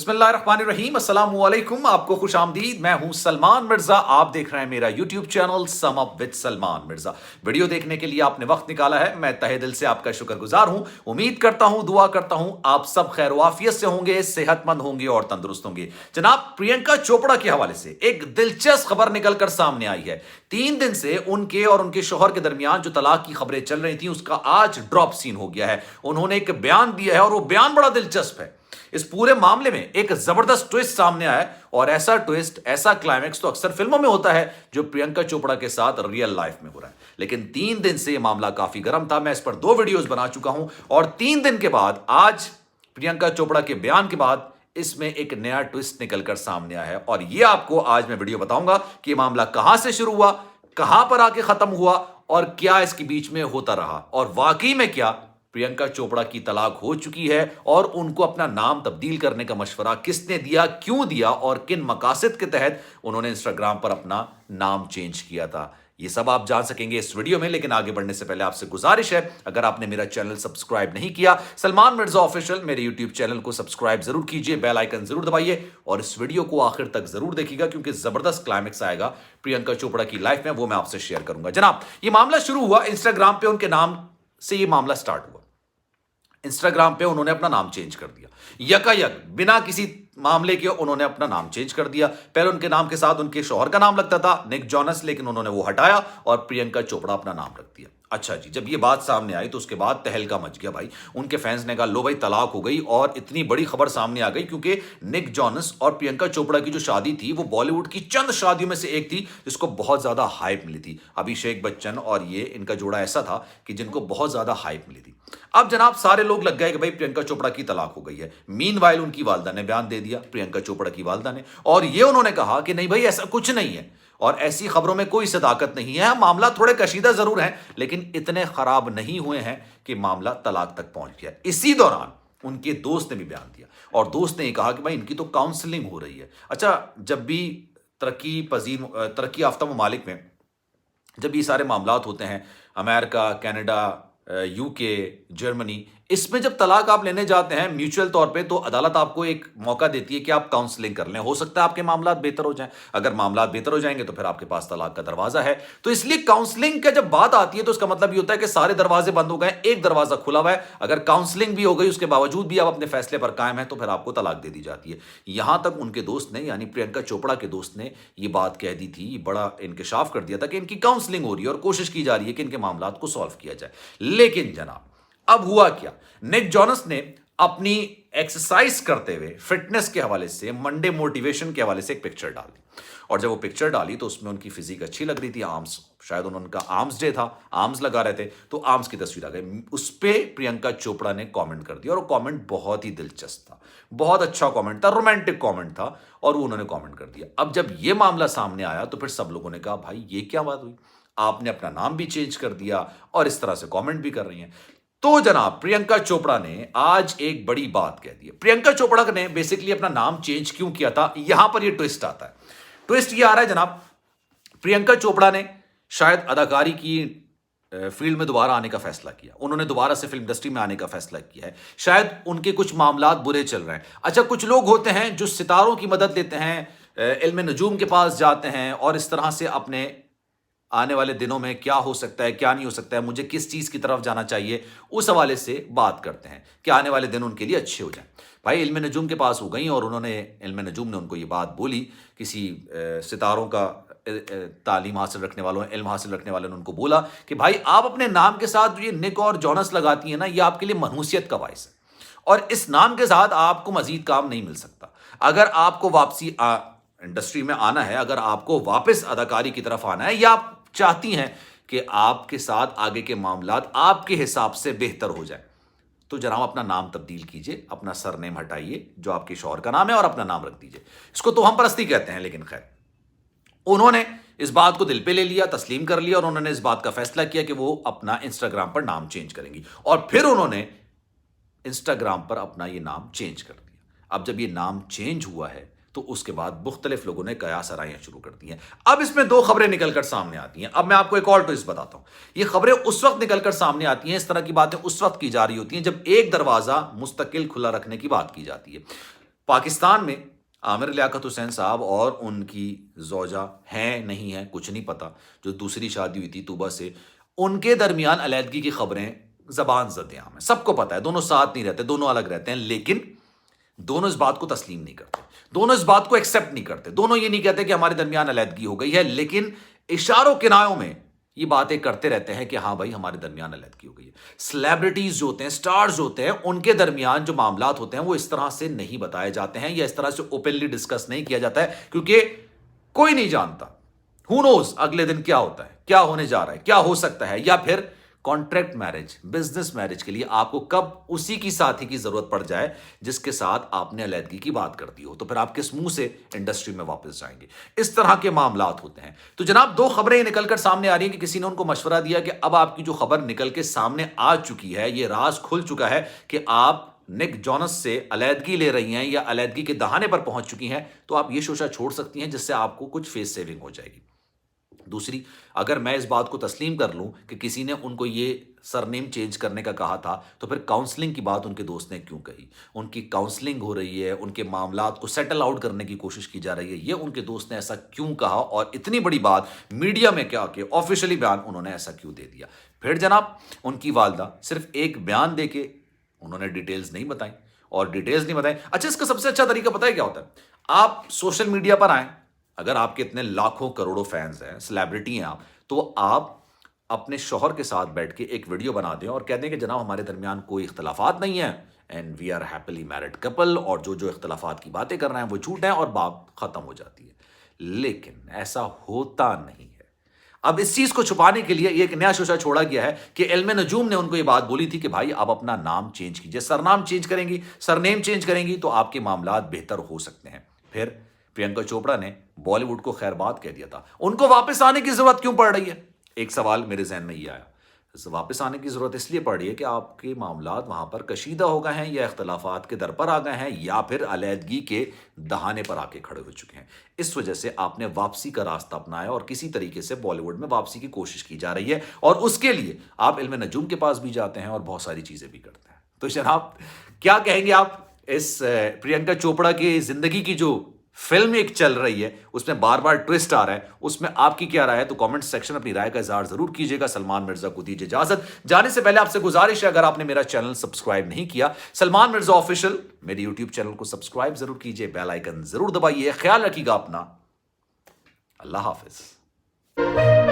बिस्मिल्लाहिर्रहमानिर्रहीम, अस्सलाम वालेकुम। आपको खुश आमदीद। मैं हूं सलमान मिर्जा। आप देख रहे हैं मेरा YouTube channel sum up with Salman Mirza. Video देखने के लिए आपने वक्त निकाला है, मैं तहे दिल से आपका शुक्रगुजार हूं। उम्मीद करता हूं, दुआ करता हूं आप सब खैर वाफियत से होंगे, सेहतमंद होंगे और तंदुरुस्त होंगे। जनाब, प्रियंका चोपड़ा के हवाले से एक दिलचस्प खबर निकलकर सामने आई है। 3 दिन से उनके और उनके शोहर के दरमियान जो तलाक की खबरें चल रही थी, उसका आज ड्रॉप सीन हो गया है। उन्होंने एक बयान दिया है और वो बयान बड़ा दिलचस्प है। इस पूरे मामले में एक जबरदस्त ट्विस्ट सामने आया है और ऐसा ट्विस्ट, ऐसा क्लाइमेक्स तो अक्सर फिल्मों में होता है जो प्रियंका चोपड़ा के साथ रियल लाइफ में हो रहा है। लेकिन 3 दिन से यह मामला काफी गर्म था। मैं इस पर 2 वीडियोस बना चुका हूं और 3 दिन के बाद आज प्रियंका चोपड़ा के बयान के बाद इसमें एक नया ट्विस्ट निकलकर सामने आया है और यह आपको आज मैं वीडियो बताऊंगा कि यह मामला कहां से शुरू हुआ, कहां पर आके खत्म हुआ और क्या इसके बीच में होता रहा और वाकई में क्या प्रियंका चोपड़ा की तलाक हो चुकी है और उनको अपना नाम तब्दील करने का मशवरा किसने दिया, क्यों दिया और किन मकासद के तहत उन्होंने इंस्टाग्राम पर अपना नाम चेंज किया था। ये सब आप जान सकेंगे इस वीडियो में। लेकिन आगे बढ़ने से पहले आपसे गुजारिश है, अगर आपने मेरा चैनल सब्सक्राइब नहीं किया, सलमान मिर्जा ऑफिशियल, मेरे यूट्यूब चैनल को सब्सक्राइब जरूर कीजिए, बेल आइकन जरूर दबाइए और इस वीडियो को आखिर तक जरूर देखिएगा क्योंकि जबरदस्त क्लाइमेक्स आएगा प्रियंका चोपड़ा की लाइफ में, वो मैं आपसे शेयर करूंगा। जनाब, ये मामला शुरू हुआ इंस्टाग्राम पे, उनके नाम से ये मामला स्टार्ट हुआ। इंस्टाग्राम पे उन्होंने अपना नाम चेंज कर दिया, यकायक बिना किसी मामले के उन्होंने अपना नाम चेंज कर दिया। पहले उनके नाम के साथ उनके शौहर का नाम लगता था, निक जॉनस, लेकिन उन्होंने वो हटाया और प्रियंका चोपड़ा अपना नाम रख दिया। अच्छा जी, जब ये बात सामने आई तो उसके बाद तहलका मच गया भाई। उनके फैंस ने कहा लो भाई तलाक हो गई और इतनी बड़ी खबर सामने आ गई क्योंकि निक जॉनस और प्रियंका चोपड़ा की जो शादी थी वो बॉलीवुड की चंद शादियों में से एक थी जिसको बहुत ज्यादा हाइप मिली थी। अभिषेक बच्चन और ये इनका जोड़ा ऐसा था कि जिनको बहुत ज्यादा हाइप मिली थी। अब जनाब सारे लोग लग गए कि भाई प्रियंका चोपड़ा की तलाक हो गई है। मीनवाइल उनकी वालदा ने बयान दे दिया, प्रियंका चोपड़ा की वालदा ने, और ये उन्होंने कहा कि नहीं भाई ऐसा कुछ नहीं है और ऐसी खबरों में कोई सदाकत नहीं है। मामला थोड़े कशीदा जरूर है लेकिन इतने खराब नहीं हुए हैं कि मामला तलाक तक पहुंच गया। इसी दौरान उनके दोस्त ने भी बयान दिया और दोस्त ने ये कहा कि भाई इनकी तो काउंसलिंग हो रही है। अच्छा, जब भी तरक्की याफ्ता ममालिक में जब ये सारे मामलात होते हैं, अमेरिका, कनाडा, यूके, जर्मनी, इसमें जब तलाक आप लेने जाते हैं म्यूचुअल तौर पे तो अदालत आपको एक मौका देती है कि आप काउंसलिंग कर लें। हो सकता है आपके मामला बेहतर हो जाएं। अगर मामला बेहतर हो जाएंगे तो फिर आपके पास तलाक का दरवाजा है। तो इसलिए काउंसलिंग का जब बात आती है तो उसका मतलब ये होता है कि सारे दरवाजे बंद हो गए, एक दरवाजा खुला हुआ है। अगर काउंसलिंग भी हो गई उसके बावजूद भी आप अपने फैसले पर कायम है तो फिर आपको तलाक दे दी जाती है। यहां तक उनके दोस्त ने, यानी प्रियंका चोपड़ा के दोस्त ने ये बात कह दी थी, बड़ा इंकशाफ कर दिया था कि इनकी काउंसलिंग हो रही है और कोशिश की जा रही है कि इनके मामला को सॉल्व किया जाए। लेकिन जनाब अब हुआ क्या, निक जॉनस ने अपनी एक्सरसाइज करते हुए फिटनेस के हवाले से, मंडे मोटिवेशन के हवाले से एक पिक्चर डाल दी और जब वो पिक्चर डाली तो उसमें उनकी फिजिक अच्छी लग रही थी। आर्म्स, शायद उनका आर्म्स डे था, आर्म्स लगा रहे थे तो आर्म्स की तस्वीर आ गई। उस पर प्रियंका चोपड़ा ने कमेंट कर दिया और वो कमेंट बहुत ही दिलचस्प था, बहुत अच्छा कमेंट था, रोमांटिक कमेंट था और वो उन्होंने कमेंट कर दिया। अब जब ये मामला सामने आया तो फिर सब लोगों ने कहा भाई ये क्या बात हुई, आपने अपना नाम भी चेंज कर दिया और इस तरह से कमेंट भी कर रही हैं। तो जनाब प्रियंका चोपड़ा ने आज एक बड़ी बात कह दी है। प्रियंका चोपड़ा ने बेसिकली अपना नाम चेंज क्यों किया था, यहां पर ये ट्विस्ट आता है। ट्विस्ट ये आ रहा है जनाब, प्रियंका चोपड़ा ने शायद अदाकारी की फील्ड में दोबारा आने का फैसला किया। उन्होंने दोबारा से फिल्म इंडस्ट्री में आने का फैसला किया है। शायद उनके कुछ मामलात बुरे चल रहे हैं। अच्छा, कुछ लोग होते हैं जो सितारों की मदद लेते हैं, इल्म नजूम के पास जाते हैं और इस तरह से अपने आने वाले दिनों में क्या हो सकता है, क्या नहीं हो सकता है, मुझे किस चीज़ की तरफ जाना चाहिए, उस हवाले से बात करते हैं कि आने वाले दिन उनके लिए अच्छे हो जाएं। भाई इल्म नजूम के पास हो गई और उन्होंने, इल्म नजूम ने उनको ये बात बोली, किसी सितारों का तालीम हासिल रखने वालों, इल्म हासिल रखने वालों ने उनको बोला कि भाई आप अपने नाम के साथ ये निक और जॉनस लगाती हैं ना, ये आपके लिए मनहूसियत का बायस है और इस नाम के साथ आपको मजीद काम नहीं मिल सकता। अगर आपको वापसी इंडस्ट्री में आना है, अगर आपको वापस अदाकारी की तरफ आना है या आप चाहती हैं कि आपके साथ आगे के मामलात आपके हिसाब से बेहतर हो जाए तो जनाब अपना नाम तब्दील कीजिए, अपना सरनेम हटाइए जो आपके शौहर का नाम है और अपना नाम रख दीजिए। इसको तो हम परस्ती कहते हैं, लेकिन खैर उन्होंने इस बात को दिल पे ले लिया, तस्लीम कर लिया और उन्होंने इस बात का फैसला किया कि वो अपना इंस्टाग्राम पर नाम चेंज करेंगी और फिर उन्होंने इंस्टाग्राम पर अपना ये नाम चेंज कर दिया। अब जब ये नाम चेंज हुआ है तो उसके बाद मुख्तलिफ लोगों ने कयास आराइयां शुरू कर दी हैं। अब इसमें 2 खबरें निकलकर सामने आती हैं। अब मैं आपको एक और ट्विस्ट बताता हूं। ये खबरें उस वक्त निकलकर सामने आती हैं, इस तरह की बातें उस वक्त की जा रही होती हैं जब एक दरवाजा मुस्तकिल खुला रखने की बात की जाती है। पाकिस्तान में आमिर लियाकत हुसैन साहब और उनकी ज़ौजा हैं नहीं है कुछ नहीं पता, जो दूसरी शादी हुई थी तूबा से, उनके दरमियान अलैदगी की खबरें ज़बान ज़द-ए-आम है, सबको पता है, दोनों साथ नहीं रहते, दोनों अलग रहते हैं, लेकिन दोनों इस बात को तस्लीम नहीं करते, दोनों इस बात को एक्सेप्ट नहीं करते, दोनों ये नहीं कहते कि हमारे दरमियान अलैदगी हो गई है, लेकिन इशारों किनारों में ये बातें करते रहते हैं कि हाँ भाई हमारे दरमियान अलैदगी हो गई है। सेलिब्रिटीज जो होते हैं, स्टार्स होते हैं, उनके दरमियान जो मामलात होते हैं वो इस तरह से नहीं बताए जाते हैं या इस तरह से ओपनली डिस्कस नहीं किया जाता है, क्योंकि कोई नहीं जानता हु नोज अगले दिन क्या होता है, क्या होने जा रहा है, क्या हो सकता है, या फिर कॉन्ट्रैक्ट मैरिज, बिजनेस मैरिज के लिए आपको कब उसी की साथी की जरूरत पड़ जाए जिसके साथ आपने अलैदगी की बात कर दी हो, तो फिर आप किस मुंह से इंडस्ट्री में वापस जाएंगे। इस तरह के मामलात होते हैं। तो जनाब, दो खबरें निकलकर सामने आ रही हैं कि किसी ने उनको मशवरा दिया कि अब आपकी जो खबर निकल के सामने आ चुकी है, यह राज खुल चुका है कि आप निक जोनस से अलैदगी ले रही हैं या अलैदगी के दहाने पर पहुंच चुकी हैं, तो आप ये शोशा छोड़ सकती हैं जिससे आपको कुछ फेस सेविंग हो जाएगी। दूसरी, अगर मैं इस बात को तस्लीम कर लूं कि किसी ने उनको ये सरनेम चेंज करने का कहा था, तो फिर काउंसलिंग की बात उनके दोस्त ने क्यों कही? उनकी काउंसलिंग हो रही है, उनके मामलात को सेटल आउट करने की कोशिश की जा रही है, ये उनके दोस्त ने ऐसा क्यों कहा और इतनी बड़ी बात मीडिया में क्या कि ऑफिशियली बयान उन्होंने ऐसा क्यों दे दिया? फिर जनाब, उनकी वालदा सिर्फ एक बयान दे के उन्होंने डिटेल्स नहीं बताई, और डिटेल्स नहीं बताई। अच्छा, इसका सबसे अच्छा तरीका पता है क्या होता है? आप सोशल मीडिया पर आए, अगर आपके इतने लाखों करोड़ों फैंस हैं, सेलिब्रिटी हैं आप, तो आप अपने शौहर के साथ बैठ के एक वीडियो बना दें और कह दें कि जनाब हमारे दरमियान कोई इख्तलाफात नहीं है and we are happily married couple, और जो जो इख्तलाफात की बातें कर रहे हैं वो झूठ है, और बात खत्म हो जाती है। लेकिन ऐसा होता नहीं है। अब इस चीज को छुपाने के लिए एक नया शोशा छोड़ा गया है कि इल्म नजूम ने उनको ये बात बोली थी कि भाई आप अपना नाम चेंज कीजिए, सरनाम चेंज करेंगी, सरनेम चेंज करेंगी तो आपके मामलात बेहतर हो सकते हैं। फिर प्रियंका चोपड़ा ने बॉलीवुड को खैरबाद कह दिया था, उनको वापस आने की जरूरत क्यों पड़ रही है? एक सवाल मेरे जहन में ये आया, वापस आने की जरूरत इसलिए पड़ रही है कि आपके मामलात वहां पर कशीदा हो गए हैं या इख्तलाफात के दर पर आ गए हैं या फिर अलैदगी के दहाने पर आके खड़े हो चुके हैं। इस वजह से आपने वापसी का रास्ता अपनाया और किसी तरीके से बॉलीवुड में वापसी की कोशिश की जा रही है, और उसके लिए आप इल्म नजूम के पास भी जाते हैं और बहुत सारी चीजें भी करते हैं। तो जनाब, क्या कहेंगे आप इस प्रियंका चोपड़ा की जिंदगी की जो फिल्म एक चल रही है, उसमें बार बार ट्विस्ट आ रहा है, उसमें आपकी क्या राय है? तो कमेंट सेक्शन में अपनी राय का इजहार जरूर कीजिएगा। सलमान मिर्जा को दीजिए इजाजत। जाने से पहले आपसे गुजारिश है, अगर आपने मेरा चैनल सब्सक्राइब नहीं किया, सलमान मिर्जा ऑफिशियल मेरे यूट्यूब चैनल को सब्सक्राइब जरूर कीजिए, बेल आइकन जरूर दबाइए। ख्याल रखिएगा अपना। अल्लाह हाफिज।